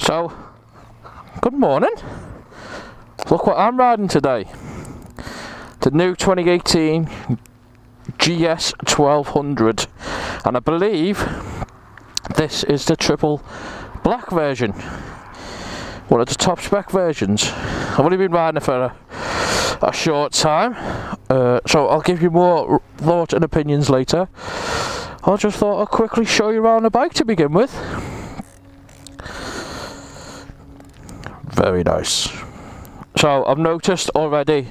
So, good morning. Look what I'm riding today. The new 2018 GS 1200, and I believe this is the triple black version, one of the top spec versions. I've only been riding it for a short time, so I'll give you more thoughts and opinions later. I just thought I'd quickly show you around the bike to begin with. Very nice. So I've noticed already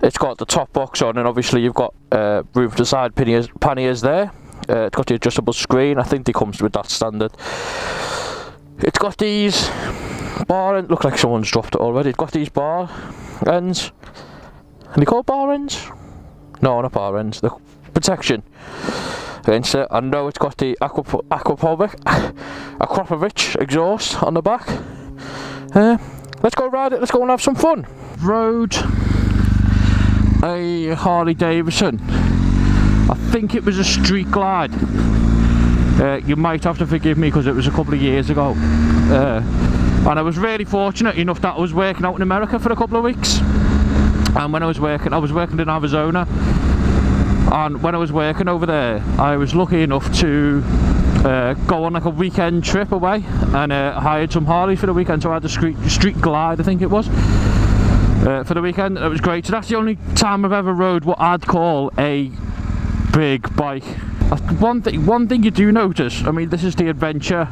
it's got the top box on, and obviously you've got room for the side panniers there. It's got the adjustable screen. I think they comes with that standard. It's got these bar ends. Look like someone's dropped it already. It's got these bar ends. Are they called bar ends? No, not bar ends. The protection against it. I know it's got the Aquapovich exhaust on the back. Let's go ride it. Let's go and have some fun. Rode a Harley Davidson. I think it was a Street Glide. You might have to forgive me because it was a couple of years ago. And I was really fortunate enough that I was working out in America for a couple of weeks. And when I was working in Arizona. And when I was working over there, I was lucky enough to go on like a weekend trip away, and hired some Harleys for the weekend. So I had the Street Glide, I think it was, for the weekend. It was great. So that's the only time I've ever rode what I'd call a big bike. One thing you do notice, I mean, this is the Adventure,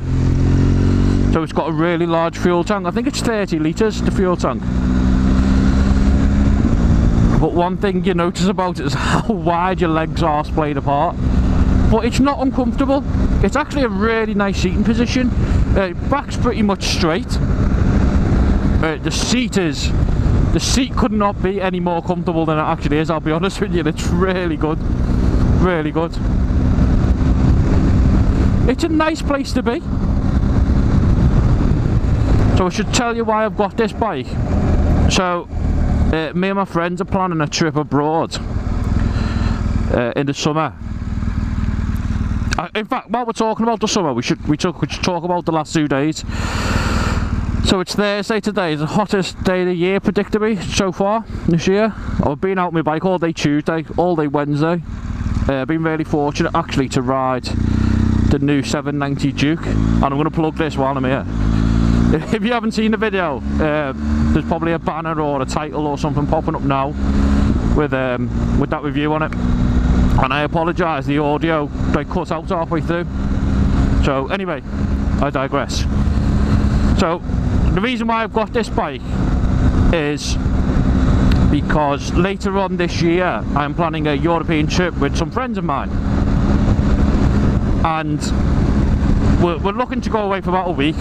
so it's got a really large fuel tank. I think it's 30 litres, the fuel tank. But one thing you notice about it is how wide your legs are splayed apart. But it's not uncomfortable. It's actually a really nice seating position. Back's pretty much straight. The seat could not be any more comfortable than it actually is, I'll be honest with you. It's really good. Really good. It's a nice place to be. So I should tell you why I've got this bike. So me and my friends are planning a trip abroad in the summer. In fact, while we're talking about the summer, we should talk about the last 2 days. So it's Thursday today. It's the hottest day of the year predicted to be so far this year. I've been out on my bike all day Tuesday, all day Wednesday. I've been really fortunate actually to ride the new 790 Juke, and I'm going to plug this while I'm here. If you haven't seen the video, there's probably a banner or a title or something popping up now with that review on it. And I apologise, the audio cut out halfway through. So anyway, I digress. So the reason why I've got this bike is because later on this year I'm planning a European trip with some friends of mine, and we're looking to go away for about a week.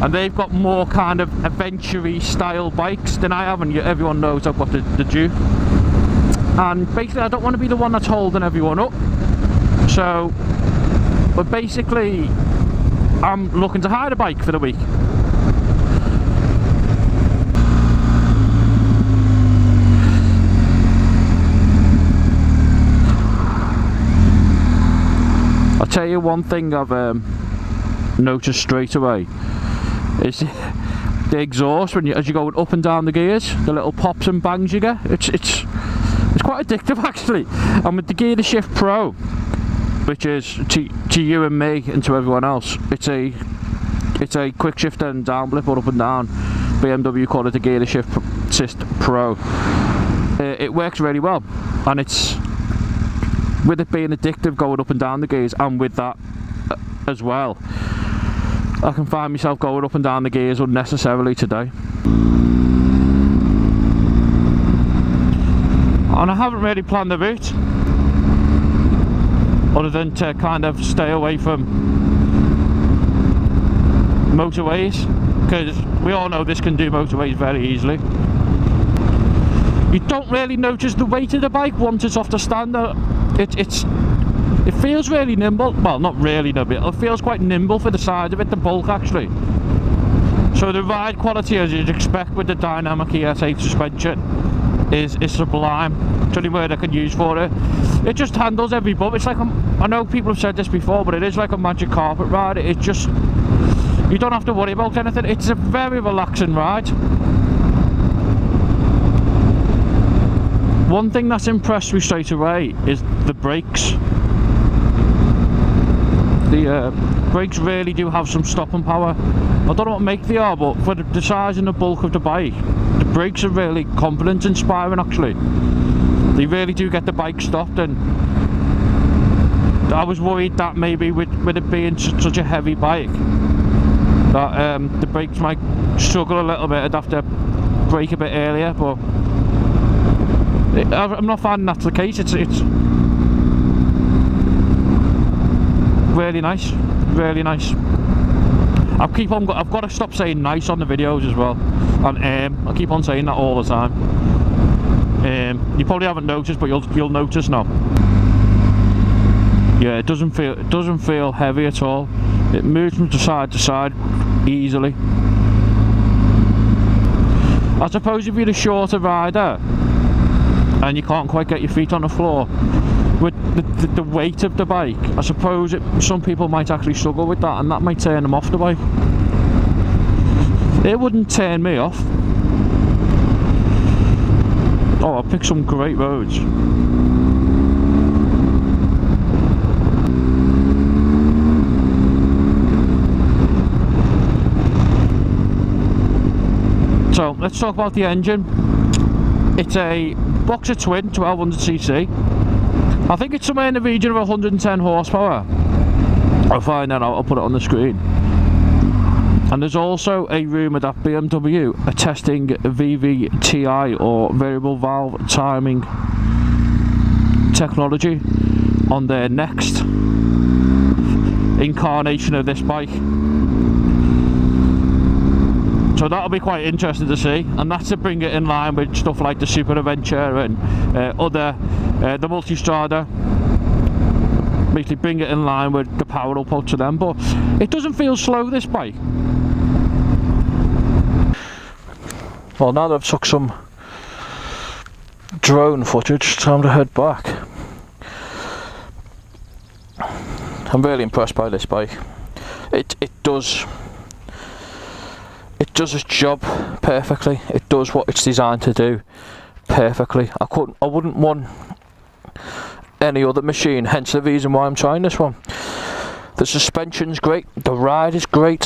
And they've got more kind of adventure-y style bikes than I have, and everyone knows I've got the Juke. And basically I don't want to be the one that's holding everyone up. So, but basically I'm looking to hire a bike for the week. I'll tell you one thing I've noticed straight away. It's the exhaust as you're going up and down the gears, the little pops and bangs you get. It's quite addictive actually. And with the Gear to Shift Pro, which is to you and me and to everyone else, it's a quick shift and down blip or up and down. BMW call it the Gear to Shift Assist Pro. It works really well, and it's with it being addictive going up and down the gears, and with that as well, I can find myself going up and down the gears unnecessarily today. And I haven't really planned the route, other than to kind of stay away from motorways, because we all know this can do motorways very easily. You don't really notice the weight of the bike once it's off the stand. It feels really nimble. Well, not really nimble, it feels quite nimble for the side of it, the bulk actually. So the ride quality, as you'd expect with the dynamic ES8 suspension, is sublime. It's the only word I can use for it. It just handles every bump. It's like I know people have said this before, but it is like a magic carpet ride. It You don't have to worry about anything. It's a very relaxing ride. One thing that's impressed me straight away is the brakes. The brakes really do have some stopping power. I don't know what make they are, but for the size and the bulk of the bike, the brakes are really confidence inspiring actually. They really do get the bike stopped, and I was worried that maybe with it being such a heavy bike that the brakes might struggle a little bit. I'd have to brake a bit earlier, but I'm not finding that's the case. It's really nice, really nice. I've got to stop saying nice on the videos as well, and I keep on saying that all the time. You probably haven't noticed, but you'll notice now. Yeah, it doesn't feel heavy at all. It moves from side to side easily. I suppose if you're a shorter rider and you can't quite get your feet on the floor, with the weight of the bike, I suppose some people might actually struggle with that, and that might turn them off the bike. It wouldn't turn me off. Oh, I picked some great roads. So let's talk about the engine. It's a Boxer Twin 1200cc. I think it's somewhere in the region of 110 horsepower. I'll find that out, I'll put it on the screen. And there's also a rumour that BMW are testing VVTi, or variable valve timing technology, on their next incarnation of this bike. So that'll be quite interesting to see, and that's to bring it in line with stuff like the Super Adventure and the Multistrada. Basically bring it in line with the power output to them, but it doesn't feel slow, this bike. Well, now that I've took some drone footage, time to head back. I'm really impressed by this bike. It does its job perfectly. It does what it's designed to do perfectly. I wouldn't want any other machine, hence the reason why I'm trying this one. The suspension's great, the ride is great,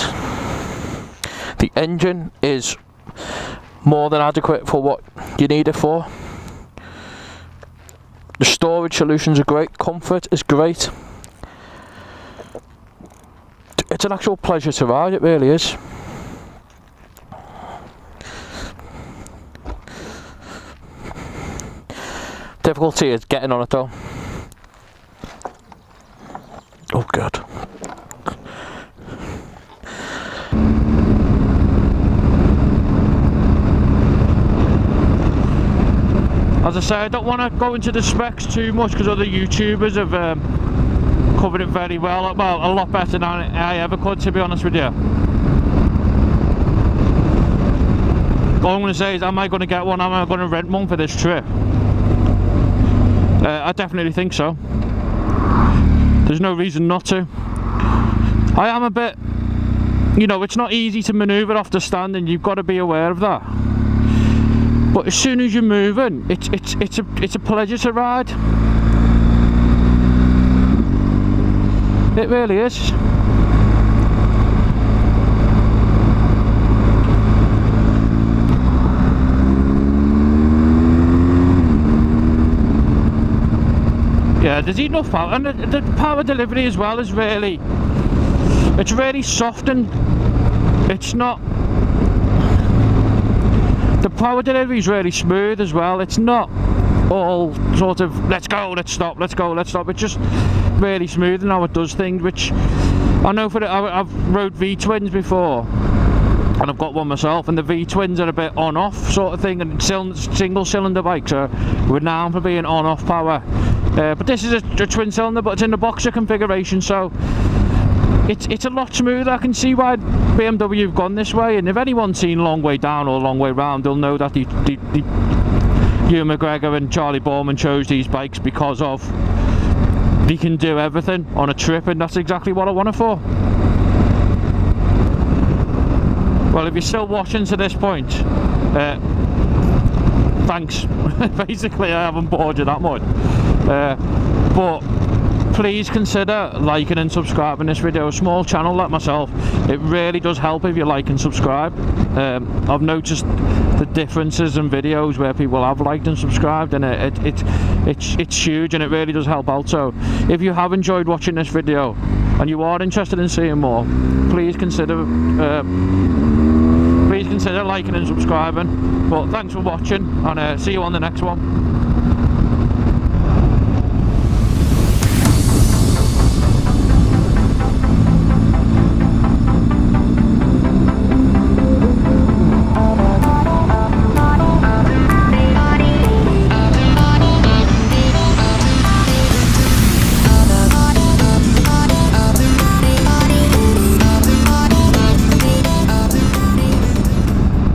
the engine is more than adequate for what you need it for. The storage solutions are great, comfort is great. It's an actual pleasure to ride, it really is. Difficulty is getting on it though. Oh god. As I say, I don't want to go into the specs too much because other YouTubers have covered it very well. Well, a lot better than I ever could, to be honest with you. All I'm going to say is, am I going to get one? Am I going to rent one for this trip? I definitely think so. There's no reason not to. I am a bit, you know, it's not easy to manoeuvre off the stand, and you've got to be aware of that. But as soon as you're moving, it's a pleasure to ride. It really is. Yeah, there's enough power, and the power delivery as well is really, it's really soft, and it's not, the power delivery is really smooth as well. It's not all sort of let's go, let's stop, let's go, let's stop. It's just really smooth in how it does things, which I know I've rode V-twins before, and I've got one myself, and the V-twins are a bit on-off sort of thing, and single cylinder bikes are renowned for being on-off power. But this is a twin cylinder, but it's in the Boxer configuration, so it's a lot smoother. I can see why BMW have gone this way, and if anyone's seen Long Way Down or Long Way Round, they'll know that Ewan McGregor and Charlie Borman chose these bikes because of they can do everything on a trip, and that's exactly what I want it for. well, if you're still watching to this point, thanks. Basically, I haven't bored you that much, but please consider liking and subscribing this video. A small channel like myself, it really does help if you like and subscribe. I've noticed the differences in videos where people have liked and subscribed, and it's huge, and it really does help out. So if you have enjoyed watching this video and you are interested in seeing more, please consider liking and subscribing. But thanks for watching, and see you on the next one.